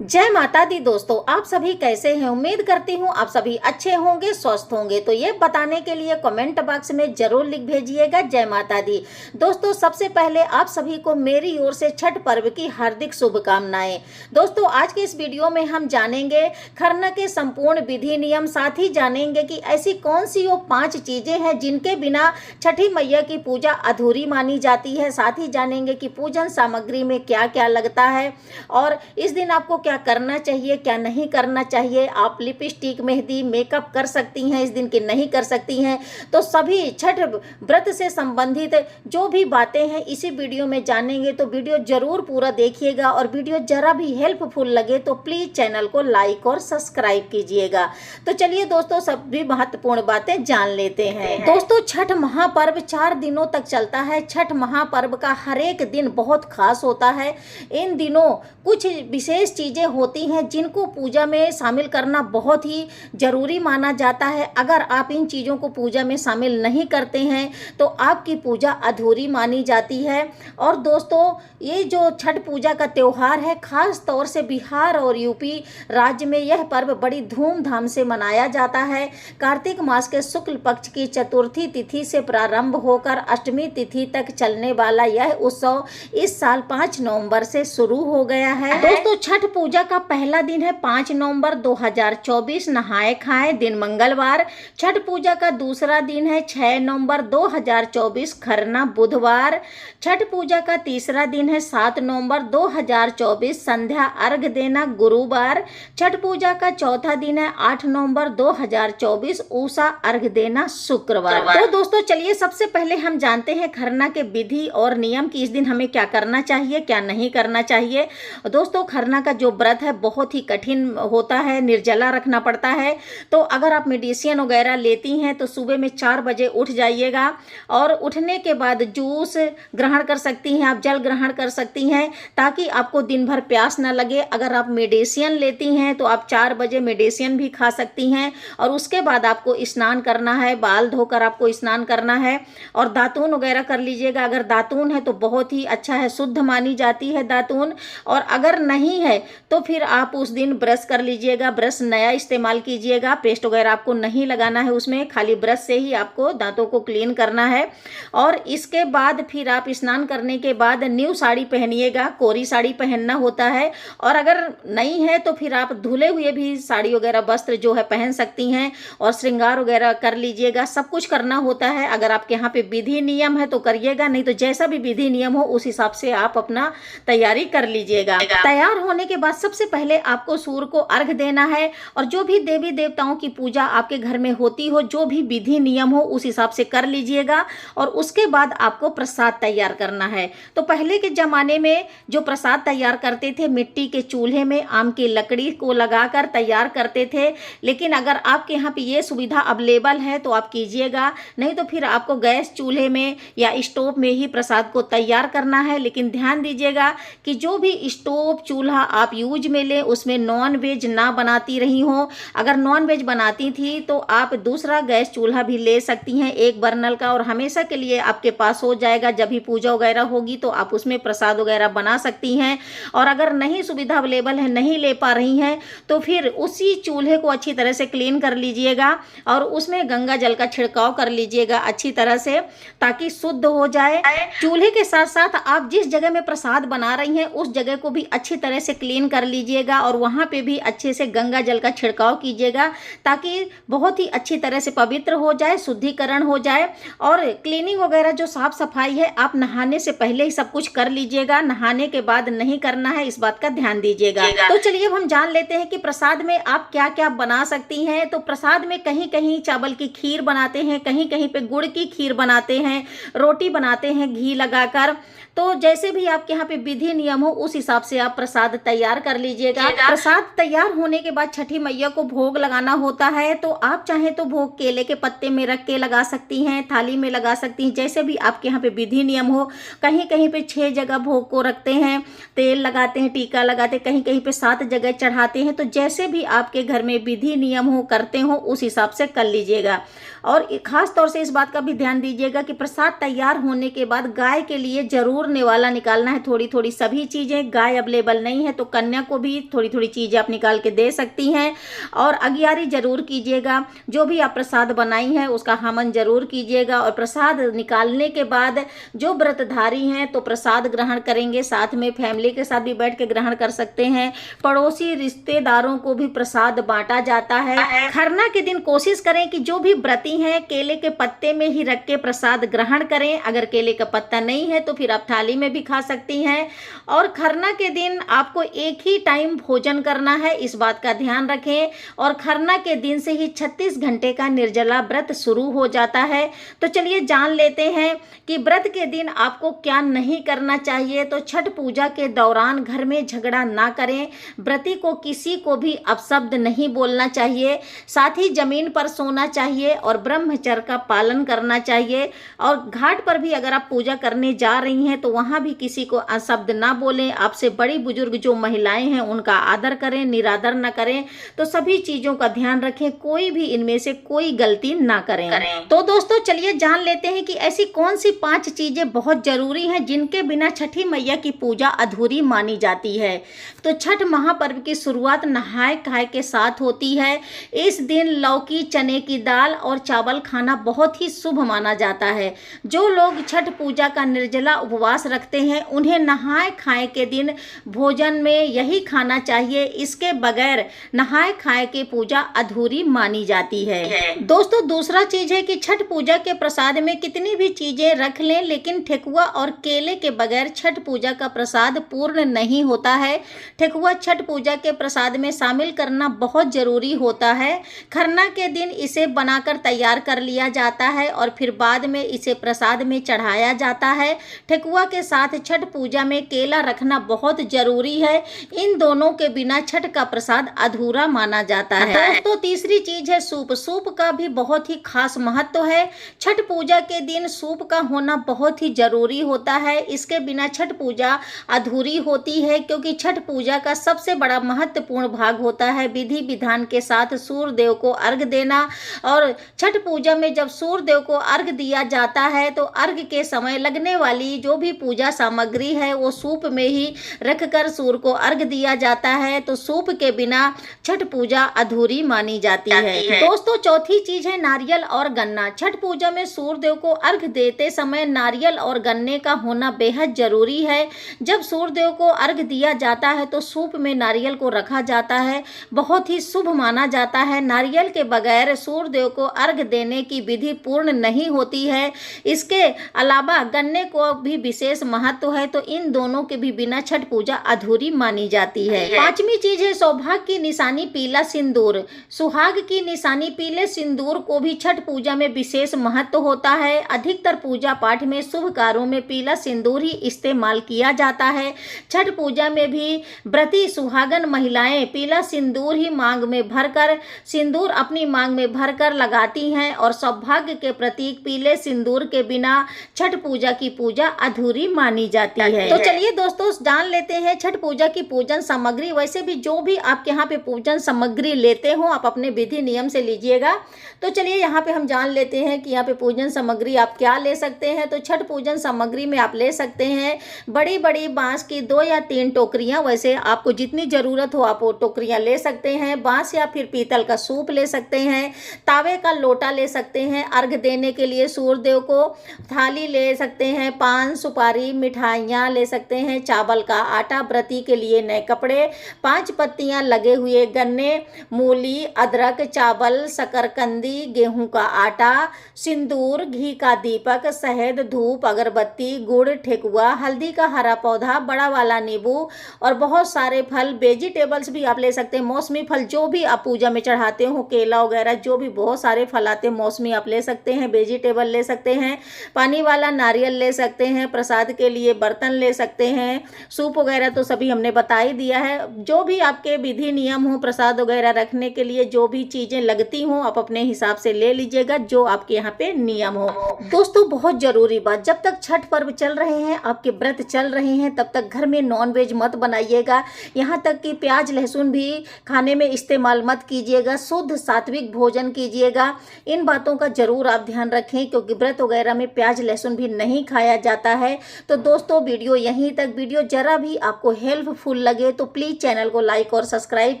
जय माता दी दोस्तों, आप सभी कैसे हैं। उम्मीद करती हूँ आप सभी अच्छे होंगे, स्वस्थ होंगे। तो ये बताने के लिए कमेंट बॉक्स में जरूर लिख भेजिएगा जय माता दी। दोस्तों सबसे पहले आप सभी को मेरी ओर से छठ पर्व की हार्दिक शुभकामनाएं। दोस्तों आज के इस वीडियो में हम जानेंगे खरना के संपूर्ण विधि नियम, साथ ही जानेंगे कि ऐसी कौन सी वो 5 चीजें हैं जिनके बिना छठी मैया की पूजा अधूरी मानी जाती है। साथ ही जानेंगे कि पूजन सामग्री में क्या क्या लगता है और इस दिन आपको क्या करना चाहिए, क्या नहीं करना चाहिए। आप लिपस्टिक, मेहंदी, मेकअप कर सकती हैं इस दिन की, नहीं कर सकती हैं। तो सभी छठ व्रत से संबंधित जो भी बातें हैं इसी वीडियो में जानेंगे। तो वीडियो जरूर पूरा देखिएगा और वीडियो जरा भी हेल्पफुल लगे तो प्लीज चैनल को लाइक और सब्सक्राइब कीजिएगा। तो चलिए दोस्तों सभी महत्वपूर्ण बातें जान लेते हैं। दोस्तों छठ महापर्व 4 दिनों तक चलता है। छठ महापर्व का हर एक दिन बहुत खास होता है। इन दिनों कुछ विशेष चीजें होती हैं जिनको पूजा में शामिल करना बहुत ही जरूरी माना जाता है। अगर आप इन चीज़ों को पूजा में शामिल नहीं करते हैं तो आपकी पूजा अधूरी मानी जाती है। और दोस्तों ये जो छठ पूजा का त्यौहार है, खास तौर से बिहार और यूपी राज्य में यह पर्व बड़ी धूमधाम से मनाया जाता है। कार्तिक मास के शुक्ल पक्ष की चतुर्थी तिथि से प्रारंभ होकर अष्टमी तिथि तक चलने वाला यह उत्सव इस साल 5 नवंबर से शुरू हो गया है। दोस्तों छठ पूजा का पहला दिन है 5 नवंबर 2024, नहाए खाए दिन मंगलवार। छठ पूजा का दूसरा दिन है 6 नवंबर 2024, खरना बुधवार। छठ पूजा का तीसरा दिन है 7 नवंबर 2024, संध्या अर्घ देना गुरुवार। छठ पूजा का चौथा दिन है 8 नवंबर 2024, उषा अर्घ देना शुक्रवार। तो दोस्तों चलिए सबसे पहले हम जानते हैं खरना के विधि और नियम की इस दिन हमें क्या करना चाहिए, क्या नहीं करना चाहिए। दोस्तों खरना का जो व्रत है बहुत ही कठिन होता है, निर्जला रखना पड़ता है। तो अगर आप मेडिसिन वगैरह लेती हैं तो सुबह में 4 बजे उठ जाइएगा और उठने के बाद जूस ग्रहण कर सकती हैं, आप जल ग्रहण कर सकती हैं ताकि आपको दिन भर प्यास ना लगे। अगर आप मेडिसिन लेती हैं तो आप 4 बजे मेडिसिन भी खा सकती हैं और उसके बाद आपको स्नान करना है, बाल धोकर आपको स्नान करना है और दातून वगैरह कर लीजिएगा। अगर दातून है तो बहुत ही अच्छा है, शुद्ध मानी जाती है दातून। और अगर नहीं है तो फिर आप उस दिन ब्रश कर लीजिएगा, ब्रश नया इस्तेमाल कीजिएगा, पेस्ट वगैरह आपको नहीं लगाना है उसमें, खाली ब्रश से ही आपको दांतों को क्लीन करना है। और इसके बाद फिर आप स्नान करने के बाद न्यू साड़ी पहनिएगा, कोरी साड़ी पहनना होता है। और अगर नहीं है तो फिर आप धुले हुए भी साड़ी वगैरह वस्त्र जो है पहन सकती हैं और श्रृंगार वगैरह कर लीजिएगा, सब कुछ करना होता है। अगर आपके यहाँ पे विधि नियम है तो करिएगा, नहीं तो जैसा भी विधि नियम हो उस हिसाब से आप अपना तैयारी कर लीजिएगा। तैयार होने के बाद सबसे पहले आपको सूर्य को अर्घ देना है और जो भी देवी देवताओं की पूजा आपके घर में होती हो, जो भी विधि नियम हो उस हिसाब से कर लीजिएगा। और उसके बाद आपको प्रसाद तैयार करना है। तो पहले के जमाने में जो प्रसाद तैयार करते थे मिट्टी के चूल्हे में आम की लकड़ी को लगाकर तैयार करते थे। लेकिन अगर आपके यहाँ पे ये सुविधा अवेलेबल है तो आप कीजिएगा, नहीं तो फिर आपको गैस चूल्हे में या स्टोव में ही प्रसाद को तैयार करना है। लेकिन ध्यान दीजिएगा कि जो भी स्टोव चूल्हा आप यूज में ले उसमें नॉन वेज ना बनाती रही हो। अगर नॉन वेज बनाती थी तो आप दूसरा गैस चूल्हा भी ले सकती हैं, 1 बर्नल का, और हमेशा के लिए आपके पास हो जाएगा। जब भी पूजा वगैरह होगी तो आप उसमें प्रसाद वगैरह बना सकती हैं। और अगर नहीं सुविधा अवेलेबल है, नहीं ले पा रही हैं, तो फिर उसी चूल्हे को अच्छी तरह से क्लीन कर लीजिएगा और उसमें गंगा जल का छिड़काव कर लीजिएगा अच्छी तरह से, ताकि शुद्ध हो जाए। चूल्हे के साथ साथ आप जिस जगह में प्रसाद बना रही हैं उस जगह को भी अच्छी तरह से क्लीन कर लीजिएगा और वहां पे भी अच्छे से गंगा जल का छिड़काव कीजिएगा ताकि बहुत ही अच्छी तरह से पवित्र हो जाए, शुद्धिकरण हो जाए। और क्लीनिंग वगैरह जो साफ सफाई है आप नहाने से पहले ही सब कुछ कर लीजिएगा, नहाने के बाद नहीं करना है, इस बात का ध्यान दीजिएगा। तो चलिए अब हम जान लेते हैं कि प्रसाद में आप क्या क्या बना सकती हैं। तो प्रसाद में कहीं कहीं चावल की खीर बनाते हैं, कहीं कहीं पे गुड़ की खीर बनाते हैं, रोटी बनाते हैं घी लगाकर। तो जैसे भी आपके यहाँ पे विधि नियम हो उस हिसाब से आप प्रसाद तैयार कर लीजिएगा। प्रसाद तैयार होने के बाद छठी मैया को भोग लगाना होता है। तो आप चाहें तो भोग केले के पत्ते में रख के लगा सकती हैं, थाली में लगा सकती हैं, जैसे भी आपके यहाँ पे विधि नियम हो। कहीं कहीं पे 6 जगह भोग को रखते हैं, तेल लगाते हैं, टीका लगाते हैं, कहीं कहीं पे 7 जगह चढ़ाते हैं। तो जैसे भी आपके घर में विधि नियम हो करते हो उस हिसाब से कर लीजिएगा। और खास तौर से इस बात का भी ध्यान दीजिएगा कि प्रसाद तैयार होने के बाद गाय के लिए जरूर नेवाला निकालना है, थोड़ी थोड़ी सभी चीजें। गाय अवेलेबल नहीं है तो कन्या कन्या को भी थोड़ी थोड़ी चीज़ें आप निकाल के दे सकती हैं। और अगियारी जरूर कीजिएगा, जो भी आप प्रसाद बनाई हैं उसका हवन जरूर कीजिएगा। और प्रसाद निकालने के बाद जो व्रतधारी हैं तो प्रसाद ग्रहण करेंगे, साथ में फैमिली के साथ भी बैठ के ग्रहण कर सकते हैं। पड़ोसी रिश्तेदारों को भी प्रसाद बांटा जाता है। खरना के दिन कोशिश करें कि जो भी व्रती हैं केले के पत्ते में ही रख के प्रसाद ग्रहण करें। अगर केले का पत्ता नहीं है तो फिर आप थाली में भी खा सकती हैं। और खरना के दिन आपको एक ही टाइम भोजन करना है, इस बात का ध्यान रखें। और खरना के दिन से ही 36 घंटे का निर्जला व्रत शुरू हो जाता है। तो चलिए जान लेते हैं कि व्रत के दिन आपको क्या नहीं करना चाहिए। तो छठ पूजा के दौरान घर में झगड़ा ना करें, व्रती को किसी को भी अपशब्द नहीं बोलना चाहिए, साथ ही जमीन पर सोना चाहिए और ब्रह्मचर्य का पालन करना चाहिए। और घाट पर भी अगर आप पूजा करने जा रही हैं तो वहां भी किसी को अपशब्द ना बोलें। आपसे बड़ी बुजुर्ग जो महिलाएं हैं उनका आदर करें, निरादर ना करें। तो सभी चीजों का ध्यान रखें, कोई भी इनमें से कोई गलती ना करें। तो दोस्तों चलिए जान लेते हैं कि ऐसी कौन सी 5 चीजें बहुत जरूरी हैं जिनके बिना छठी मैया की पूजा अधूरी मानी जाती है। तो छठ महापर्व की शुरुआत नहाय खाए के साथ होती है। इस दिन लौकी, चने की दाल और चावल खाना बहुत ही शुभ माना जाता है। जो लोग छठ पूजा का निर्जला उपवास रखते हैं उन्हें नहाय खाए के दिन भोजन में यही खाना चाहिए। इसके बगैर नहाय खाए के पूजा अधूरी मानी जाती है। दोस्तों दूसरा चीज है कि छठ पूजा के प्रसाद में कितनी भी चीजें रख लें लेकिन ठेकुआ और केले के बगैर छठ पूजा का प्रसाद पूर्ण नहीं होता है। ठेकुआ छठ पूजा के प्रसाद में शामिल करना बहुत जरूरी होता है। खरना के दिन इसे बनाकर तैयार कर लिया जाता है और फिर बाद में इसे प्रसाद में चढ़ाया जाता है। ठेकुआ के साथ छठ पूजा में केला रखना बहुत जरूरी है। इन दोनों के बिना छठ का प्रसाद अधूरा माना जाता है। दोस्तों तीसरी चीज है सूप। सूप का भी बहुत ही खास महत्व है। छठ पूजा के दिन सूप का होना बहुत ही जरूरी होता है। इसके बिना छठ पूजा अधूरी होती है, क्योंकि छठ पूजा का सबसे बड़ा महत्वपूर्ण भाग होता है विधि विधान के साथ सूर्य देव को अर्घ देना। और छठ पूजा में जब सूर्य देव को अर्घ दिया जाता है तो अर्घ के समय लगने वाली जो भी पूजा सामग्री है वो सूप में ही रखकर सूर्य को अर्घ दिया जाता है। तो सूप के बिना छठ पूजा अधूरी मानी जाती है। दोस्तों चौथी चीज है नारियल और गन्ना। छठ पूजा में सूर्य देव को अर्घ देते समय नारियल और गन्ने का होना बेहद जरूरी है। जब सूर्य देव को अर्घ दिया जाता है तो सूप में नारियल को रखा जाता है, बहुत ही शुभ माना जाता है। नारियल के बगैर सूर्य देव को अर्घ देने की विधि पूर्ण नहीं होती है। इसके अलावा गन्ने को भी विशेष महत्व है, तो इन दोनों के भी बिना छठ पूजा अधूरी मानी जाती है। पांचवी चीज है सौभाग्य की निशानी पीला सिंदूर। सुहाग की निशानी पीले सिंदूर को भी छठ पूजा में विशेष महत्व होता है। अधिकतर पूजा पाठ में शुभ कार्यों में पीला सिंदूर ही इस्तेमाल किया जाता है। छठ पूजा में भी व्रती सुहागन महिलाएं पीला सिंदूर ही मांग में भरकर सिंदूर अपनी मांग में भरकर लगाती हैं और सौभाग्य के प्रतीक पीले सिंदूर के बिना छठ पूजा की पूजा अधूरी मानी जाती है। तो चलिए दोस्तों जान लेते हैं छठ पूजा की पूजन सामग्री। वैसे भी जो भी आपके यहाँ पे पूजन सामग्री लेते हो आप अपने विधि नियम से लीजिएगा। तो चलिए यहाँ पे हम जान लेते हैं कि यहाँ पे पूजन सामग्री आप क्या ले सकते हैं। तो छठ पूजन सामग्री में आप ले सकते हैं बड़ी बड़ी बांस की 2 या 3 टोकरियां। वैसे आपको जितनी जरूरत हो आप वो टोकरियां ले सकते हैं। बांस या फिर पीतल का सूप ले सकते हैं। तावे का लोटा ले सकते हैं अर्घ देने के लिए सूर्य देव को। थाली ले सकते हैं, पान सुपारी मिठाइयाँ ले सकते हैं, चावल का आटा, व्रती के लिए नए कपड़े, 5 पत्तियां लगे हुए गन्ने, मूली, अदरक, चावल, शकरकंदी, गेहूं का आटा, सिंदूर, घी का दीपक, शहद, धूप, अगरबत्ती, गुड़, ठेकुआ, हल्दी का हरा पौधा, बड़ा वाला नींबू और बहुत सारे फल। वेजिटेबल्स भी आप ले सकते हैं, मौसमी फल जो भी आप पूजा में चढ़ाते हो, केला वगैरह जो भी बहुत सारे फल आते हैं मौसमी आप ले सकते हैं। वेजिटेबल ले सकते हैं, पानी वाला नारियल ले सकते हैं, प्रसाद के लिए बर्तन ले सकते हैं, सूप वगैरह तो सभी हमने बता ही दिया है। जो भी आपके विधि नियम हो प्रसाद वगैरह रखने के लिए जो भी चीजें लगती हों आप अपने हिसाब से ले लीजिएगा, जो आपके यहाँ पे नियम हो। दोस्तों बहुत जरूरी बात, जब तक छठ पर्व चल रहे हैं, आपके व्रत चल रहे हैं, तब तक घर में नॉनवेज मत बनाइएगा। यहाँ तक कि प्याज लहसुन भी खाने में इस्तेमाल मत कीजिएगा। शुद्ध सात्विक भोजन कीजिएगा। इन बातों का जरूर आप ध्यान रखें, क्योंकि व्रत वगैरह में प्याज लहसुन भी नहीं खाया जाता है। तो दोस्तों वीडियो यहीं तक। वीडियो जरा भी आपको हेल्पफुल लगे तो प्लीज़ चैनल को लाइक और सब्सक्राइब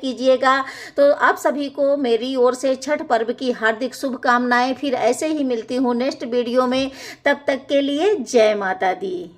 कीजिएगा। तो आप सभी को मेरी ओर से छठ पर्व की हार्दिक शुभकामनाएं। फिर ऐसे ही मिलती हूँ नेक्स्ट वीडियो में, तब तक के लिए जय माता दी।